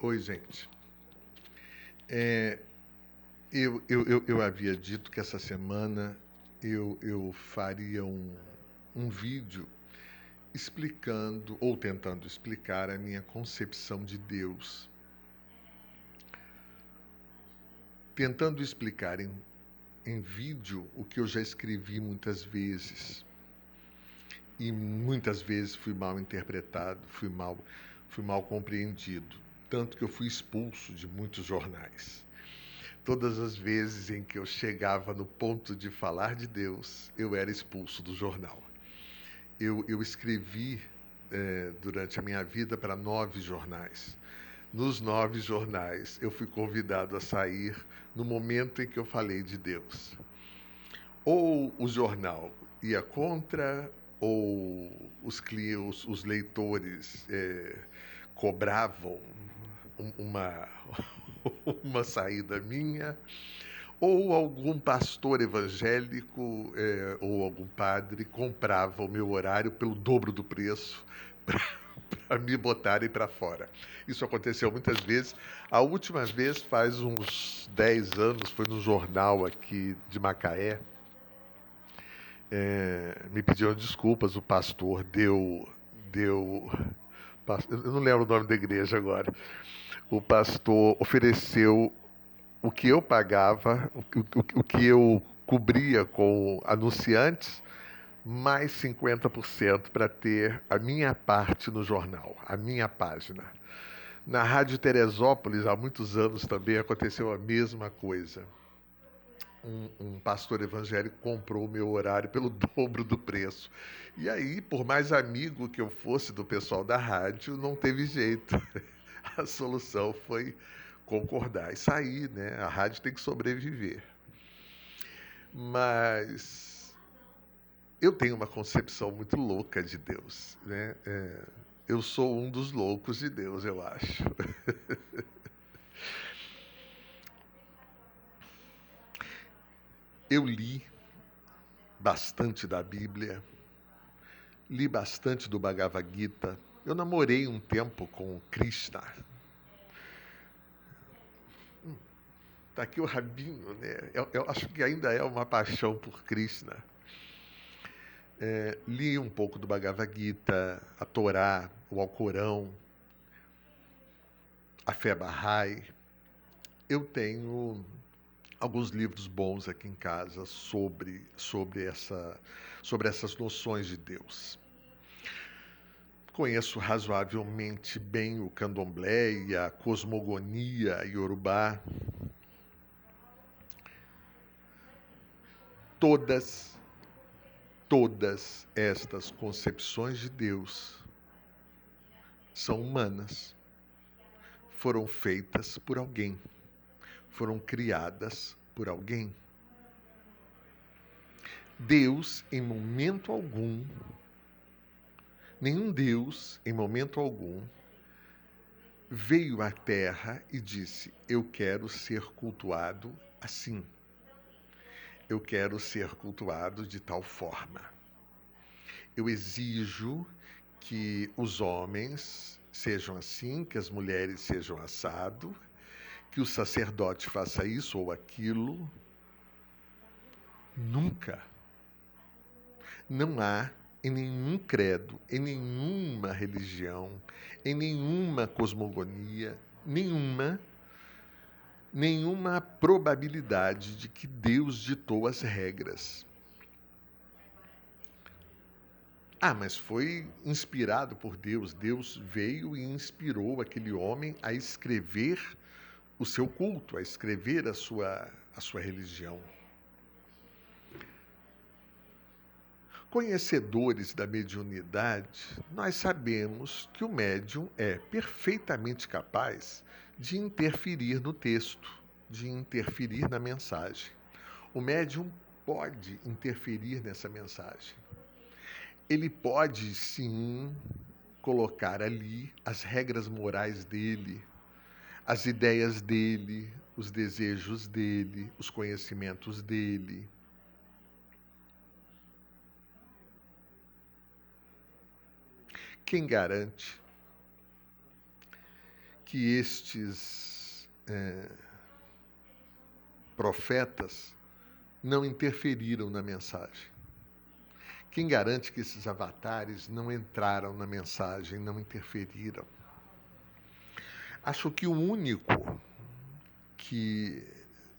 Oi, gente. É, eu havia dito que essa semana eu faria um vídeo explicando, ou tentando explicar, a minha concepção de Deus. Tentando explicar em vídeo o que eu já escrevi muitas vezes. E muitas vezes fui mal interpretado, fui mal compreendido. Tanto que eu fui expulso de muitos jornais. Todas as vezes em que eu chegava no ponto de falar de Deus, eu era expulso do jornal. Eu escrevi durante a minha vida para 9 jornais. Nos 9 jornais, eu fui convidado a sair no momento em que eu falei de Deus. Ou o jornal ia contra, ou os leitores cobravam uma, uma saída minha, ou algum pastor evangélico ou algum padre comprava o meu horário pelo dobro do preço para me botarem para fora. Isso aconteceu muitas vezes. A última vez faz uns 10 anos, foi no jornal aqui de Macaé. Me pediram desculpas, o pastor deu. Eu não lembro o nome da igreja agora. O pastor ofereceu o que eu pagava, o que eu cobria com anunciantes, mais 50% para ter a minha parte no jornal, a minha página. Na Rádio Teresópolis, há muitos anos também aconteceu a mesma coisa. Um pastor evangélico comprou o meu horário pelo dobro do preço. E aí, por mais amigo que eu fosse do pessoal da rádio, não teve jeito. A solução foi concordar e sair, né? A rádio tem que sobreviver. Mas eu tenho uma concepção muito louca de Deus, né? Eu sou um dos loucos de Deus, eu acho. Eu li bastante da Bíblia, li bastante do Bhagavad Gita. Eu namorei um tempo com Krishna. Tá aqui o rabinho, né? Eu acho que ainda é uma paixão por Krishna. Li um pouco do Bhagavad Gita, a Torá, o Alcorão, a fé Bahá'í. Eu tenho alguns livros bons aqui em casa sobre essas noções de Deus. Conheço razoavelmente bem o candomblé e a cosmogonia iorubá. Todas estas concepções de Deus são humanas. Foram feitas por alguém. Foram criadas por alguém. Deus, em momento algum, nenhum Deus, em momento algum, veio à Terra e disse: eu quero ser cultuado assim. Eu quero ser cultuado de tal forma. Eu exijo que os homens sejam assim, que as mulheres sejam assado, que o sacerdote faça isso ou aquilo. Nunca. Não há em nenhum credo, em nenhuma religião, em nenhuma cosmogonia, nenhuma probabilidade de que Deus ditou as regras. Mas foi inspirado por Deus. Deus veio e inspirou aquele homem a escrever o seu culto, a escrever a sua religião. Conhecedores da mediunidade, nós sabemos que o médium é perfeitamente capaz de interferir no texto, de interferir na mensagem. O médium pode interferir nessa mensagem. Ele pode, sim, colocar ali as regras morais dele, as ideias dele, os desejos dele, os conhecimentos dele. Quem garante que estes profetas não interferiram na mensagem? Quem garante que esses avatares não entraram na mensagem, não interferiram? Acho que o único que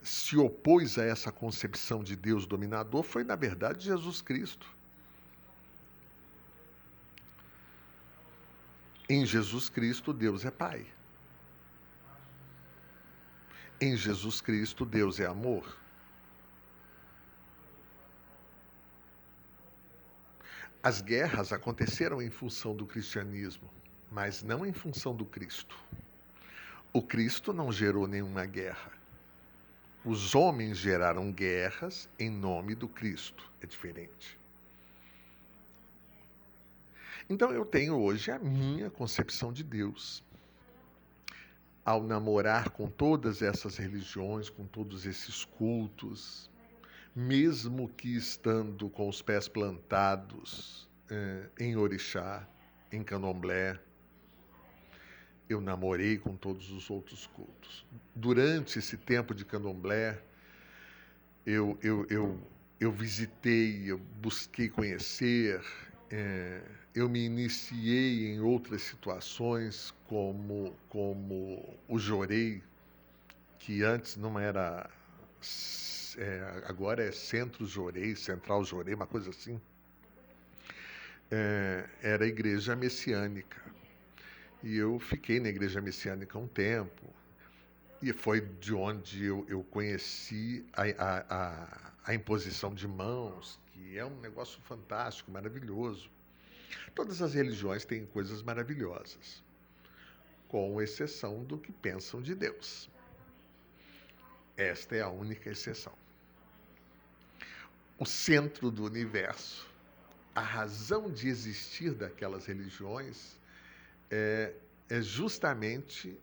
se opôs a essa concepção de Deus dominador foi, na verdade, Jesus Cristo. Em Jesus Cristo, Deus é Pai. Em Jesus Cristo, Deus é amor. As guerras aconteceram em função do cristianismo, mas não em função do Cristo. O Cristo não gerou nenhuma guerra. Os homens geraram guerras em nome do Cristo. É diferente. Então eu tenho hoje a minha concepção de Deus. Ao namorar com todas essas religiões, com todos esses cultos, mesmo que estando com os pés plantados em Orixá, em Candomblé, eu namorei com todos os outros cultos. Durante esse tempo de Candomblé, eu visitei, eu busquei conhecer, eu me iniciei em outras situações, como o Jorei, que antes não era... agora é Centro Jorei, Central Jorei, uma coisa assim. Era a igreja messiânica. E eu fiquei na igreja messiânica um tempo. E foi de onde eu conheci a imposição de mãos, que é um negócio fantástico, maravilhoso. Todas as religiões têm coisas maravilhosas, com exceção do que pensam de Deus. Esta é a única exceção. O centro do universo, a razão de existir daquelas religiões é justamente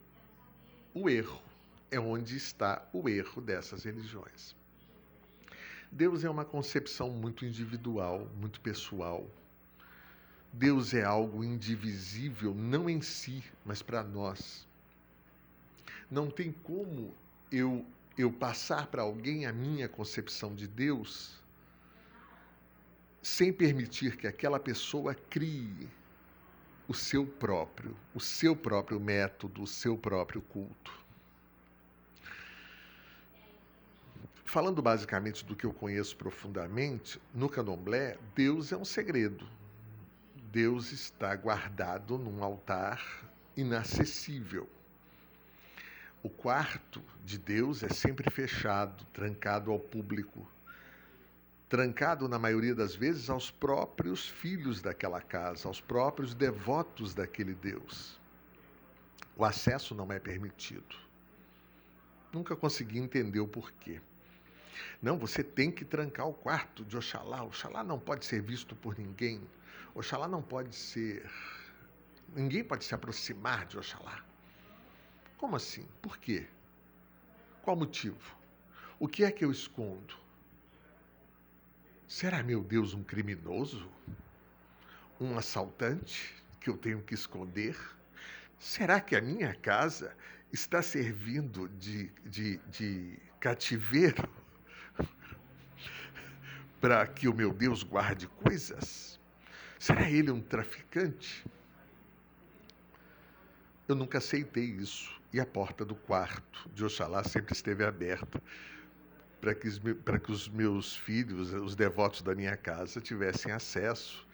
o erro. É onde está o erro dessas religiões. Deus é uma concepção muito individual, muito pessoal. Deus é algo indivisível, não em si, mas para nós. Não tem como eu passar para alguém a minha concepção de Deus sem permitir que aquela pessoa crie o seu próprio método, o seu próprio culto. Falando basicamente do que eu conheço profundamente, no Candomblé, Deus é um segredo. Deus está guardado num altar inacessível. O quarto de Deus é sempre fechado, trancado ao público. Trancado, na maioria das vezes, aos próprios filhos daquela casa, aos próprios devotos daquele Deus. O acesso não é permitido. Nunca consegui entender o porquê. Não, você tem que trancar o quarto de Oxalá. Oxalá não pode ser visto por ninguém. Oxalá não pode ser... Ninguém pode se aproximar de Oxalá. Como assim? Por quê? Qual motivo? O que é que eu escondo? Será, meu Deus, um criminoso? Um assaltante que eu tenho que esconder? Será que a minha casa está servindo de cativeiro para que o meu Deus guarde coisas? Será ele um traficante? Eu nunca aceitei isso. E a porta do quarto de Oxalá sempre esteve aberta para que os meus filhos, os devotos da minha casa, tivessem acesso.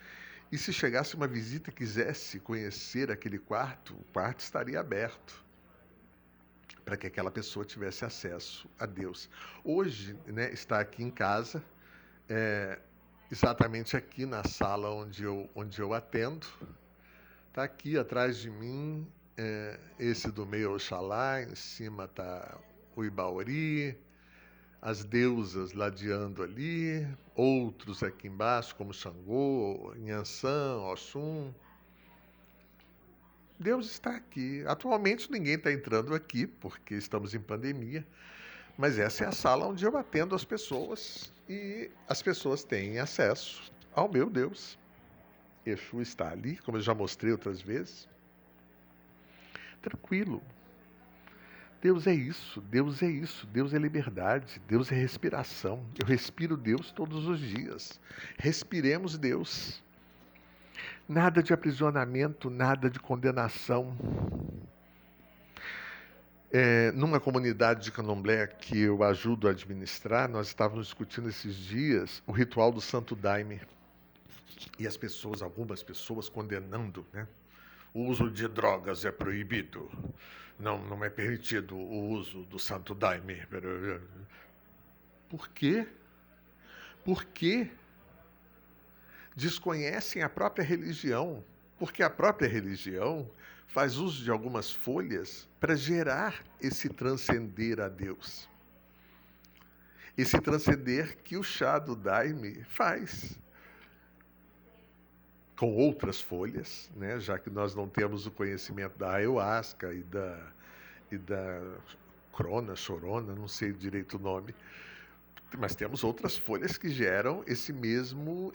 E se chegasse uma visita e quisesse conhecer aquele quarto, o quarto estaria aberto para que aquela pessoa tivesse acesso a Deus. Hoje, né, está aqui em casa, exatamente aqui na sala onde eu atendo. Está aqui atrás de mim, esse do meio Oxalá, em cima está o Ibauri, as deusas ladeando ali, outros aqui embaixo, como Xangô, Nhansã, Oxum. Deus está aqui. Atualmente ninguém está entrando aqui, porque estamos em pandemia, mas essa é a sala onde eu atendo as pessoas e as pessoas têm acesso ao meu Deus. Exu está ali, como eu já mostrei outras vezes. Tranquilo. Deus é isso, Deus é isso, Deus é liberdade, Deus é respiração. Eu respiro Deus todos os dias. Respiremos Deus. Nada de aprisionamento, nada de condenação. Numa comunidade de candomblé que eu ajudo a administrar, nós estávamos discutindo esses dias o ritual do Santo Daime. E as pessoas, algumas pessoas condenando, né? O uso de drogas é proibido. Não é permitido o uso do Santo Daime. Por quê? Por quê? Desconhecem a própria religião, porque a própria religião faz uso de algumas folhas para gerar esse transcender a Deus. Esse transcender que o chá do Daime faz. Com outras folhas, né? Já que nós não temos o conhecimento da ayahuasca e da crona, chorona, não sei direito o nome, mas temos outras folhas que geram esse mesmo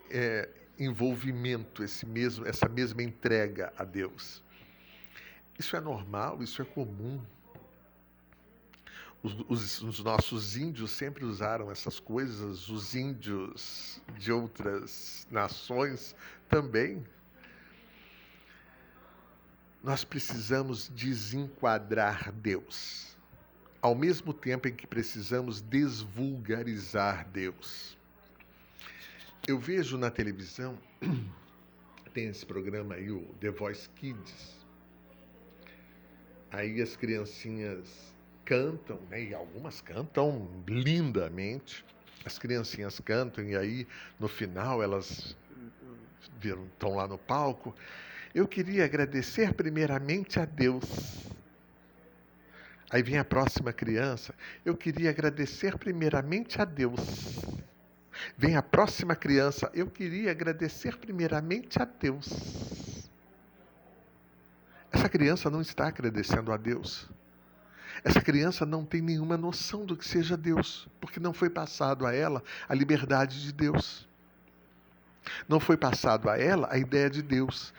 envolvimento, essa mesma entrega a Deus. Isso é normal, isso é comum. Os nossos índios sempre usaram essas coisas, os índios de outras nações também. Nós precisamos desenquadrar Deus, ao mesmo tempo em que precisamos desvulgarizar Deus. Eu vejo na televisão, tem esse programa aí, o The Voice Kids. Aí as criancinhas cantam, né? E algumas cantam lindamente. As criancinhas cantam e aí, no final, elas estão lá no palco. Eu queria agradecer primeiramente a Deus. Aí vem a próxima criança. Eu queria agradecer primeiramente a Deus. Vem a próxima criança. Eu queria agradecer primeiramente a Deus. Essa criança não está agradecendo a Deus. Essa criança não tem nenhuma noção do que seja Deus, porque não foi passado a ela a liberdade de Deus. Não foi passado a ela a ideia de Deus.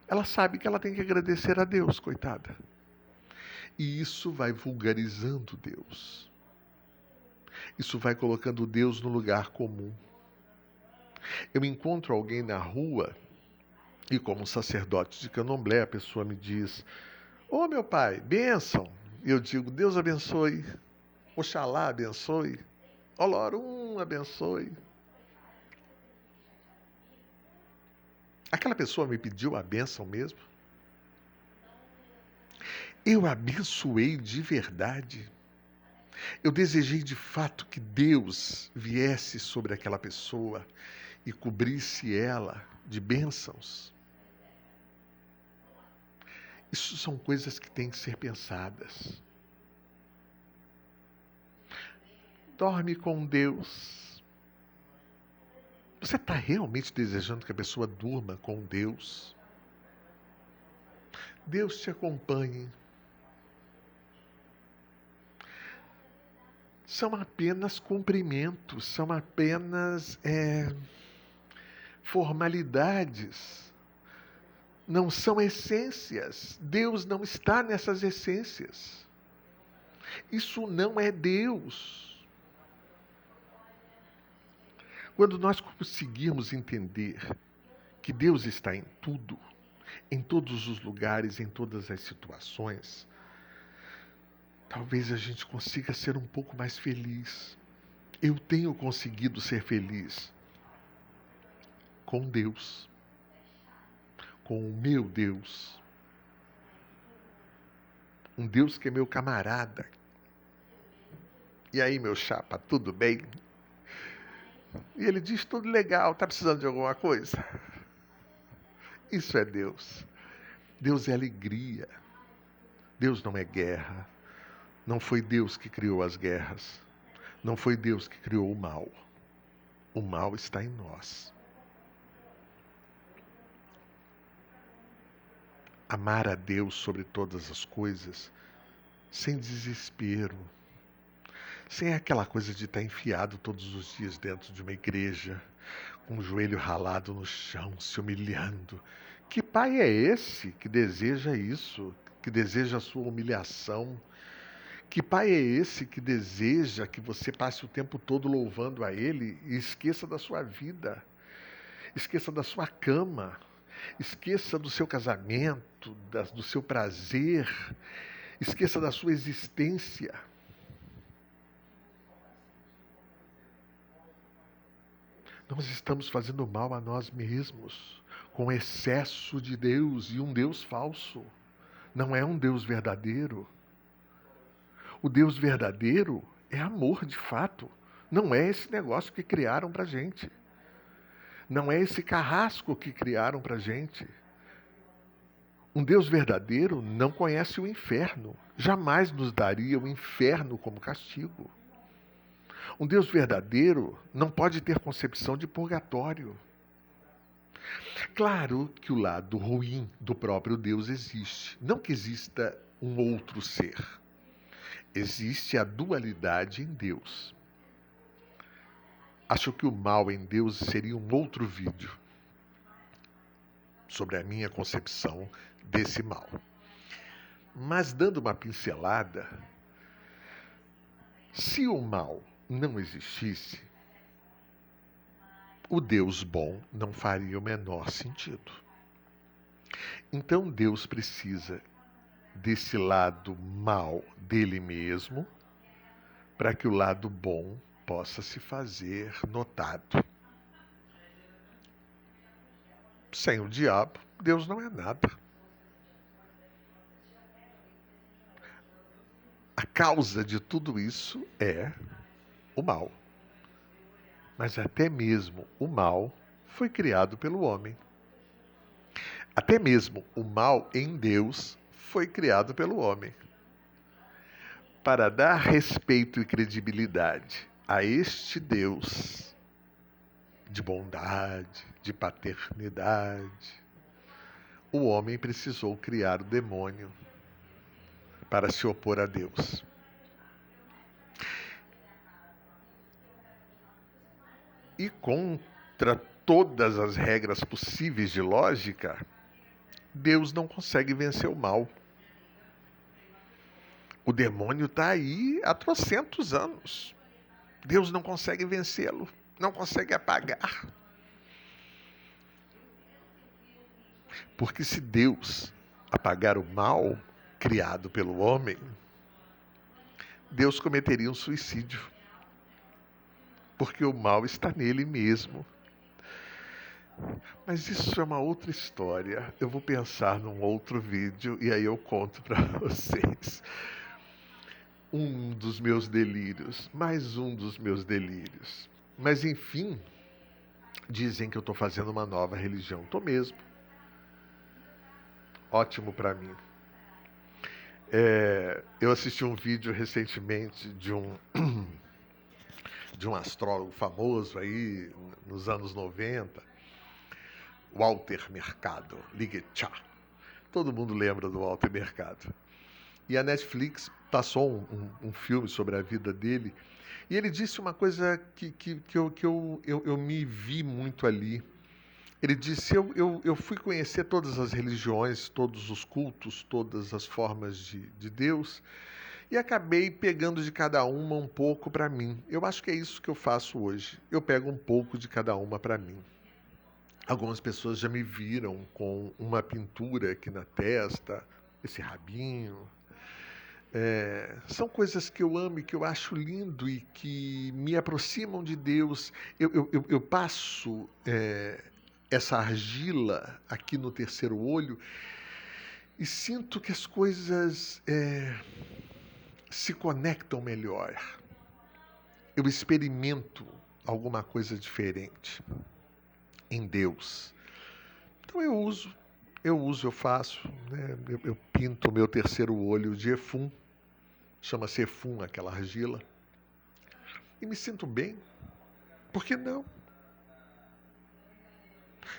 Ela sabe que ela tem que agradecer a Deus, coitada. E isso vai vulgarizando Deus. Isso vai colocando Deus no lugar comum. Eu encontro alguém na rua e, como sacerdote de candomblé, a pessoa me diz: ô meu pai, bênção. E eu digo: Deus abençoe. Oxalá abençoe. Olorum abençoe. Aquela pessoa me pediu a bênção mesmo? Eu abençoei de verdade. Eu desejei de fato que Deus viesse sobre aquela pessoa e cobrisse ela de bênçãos. Isso são coisas que têm que ser pensadas. Dorme com Deus. Você está realmente desejando que a pessoa durma com Deus? Deus te acompanhe. São apenas cumprimentos, são apenas formalidades. Não são essências. Deus não está nessas essências. Isso não é Deus. Quando nós conseguirmos entender que Deus está em tudo, em todos os lugares, em todas as situações, talvez a gente consiga ser um pouco mais feliz. Eu tenho conseguido ser feliz com Deus, com o meu Deus. Um Deus que é meu camarada. E aí, meu chapa, tudo bem? E ele diz: tudo legal, tá precisando de alguma coisa? Isso é Deus. Deus é alegria. Deus não é guerra. Não foi Deus que criou as guerras. Não foi Deus que criou o mal. O mal está em nós. Amar a Deus sobre todas as coisas, sem desespero, sem aquela coisa de estar enfiado todos os dias dentro de uma igreja, com o joelho ralado no chão, se humilhando. Que pai é esse que deseja isso, que deseja a sua humilhação? Que pai é esse que deseja que você passe o tempo todo louvando a Ele e esqueça da sua vida, esqueça da sua cama, esqueça do seu casamento, do seu prazer, esqueça da sua existência? Nós estamos fazendo mal a nós mesmos, com excesso de Deus e um Deus falso. Não é um Deus verdadeiro. O Deus verdadeiro é amor de fato. Não é esse negócio que criaram pra gente. Não é esse carrasco que criaram pra gente. Um Deus verdadeiro não conhece o inferno. Jamais nos daria o inferno como castigo. Um Deus verdadeiro não pode ter concepção de purgatório. Claro que o lado ruim do próprio Deus existe. Não que exista um outro ser. Existe a dualidade em Deus. Acho que o mal em Deus seria um outro vídeo sobre a minha concepção desse mal. Mas dando uma pincelada, se o mal não existisse, o Deus bom não faria o menor sentido. Então Deus precisa desse lado mal dele mesmo para que o lado bom possa se fazer notado. Sem o diabo, Deus não é nada. A causa de tudo isso é o mal. Mas até mesmo o mal foi criado pelo homem. Até mesmo o mal em Deus foi criado pelo homem. Para dar respeito e credibilidade a este Deus de bondade, de paternidade, o homem precisou criar o demônio para se opor a Deus. E contra todas as regras possíveis de lógica, Deus não consegue vencer o mal. O demônio está aí há trocentos anos. Deus não consegue vencê-lo, não consegue apagar. Porque se Deus apagar o mal criado pelo homem, Deus cometeria um suicídio. Porque o mal está nele mesmo. Mas isso é uma outra história. Eu vou pensar num outro vídeo e aí eu conto para vocês. Um dos meus delírios, mais um dos meus delírios. Mas enfim, dizem que eu estou fazendo uma nova religião. Estou mesmo. Ótimo para mim. Eu assisti um vídeo recentemente de um astrólogo famoso aí nos anos 90, Walter Mercado, Ligue Tchá. Todo mundo lembra do Walter Mercado. E a Netflix passou um filme sobre a vida dele, e ele disse uma coisa que eu me vi muito ali. Ele disse, eu fui conhecer todas as religiões, todos os cultos, todas as formas de Deus, e acabei pegando de cada uma um pouco para mim. Eu acho que é isso que eu faço hoje. Eu pego um pouco de cada uma para mim. Algumas pessoas já me viram com uma pintura aqui na testa, esse rabinho. São coisas que eu amo e que eu acho lindo e que me aproximam de Deus. Eu passo essa argila aqui no terceiro olho e sinto que as coisas se conectam melhor. Eu experimento alguma coisa diferente em Deus. Então eu faço, né? Eu pinto o meu terceiro olho de Efum, chama-se Efum aquela argila, e me sinto bem. Por que não?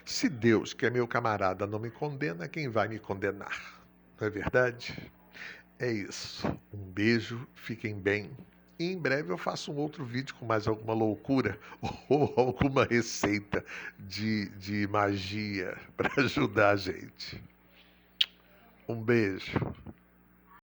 Se Deus, que é meu camarada, não me condena, quem vai me condenar? Não é verdade? É isso. Um beijo, fiquem bem. E em breve eu faço um outro vídeo com mais alguma loucura ou alguma receita de magia para ajudar a gente. Um beijo.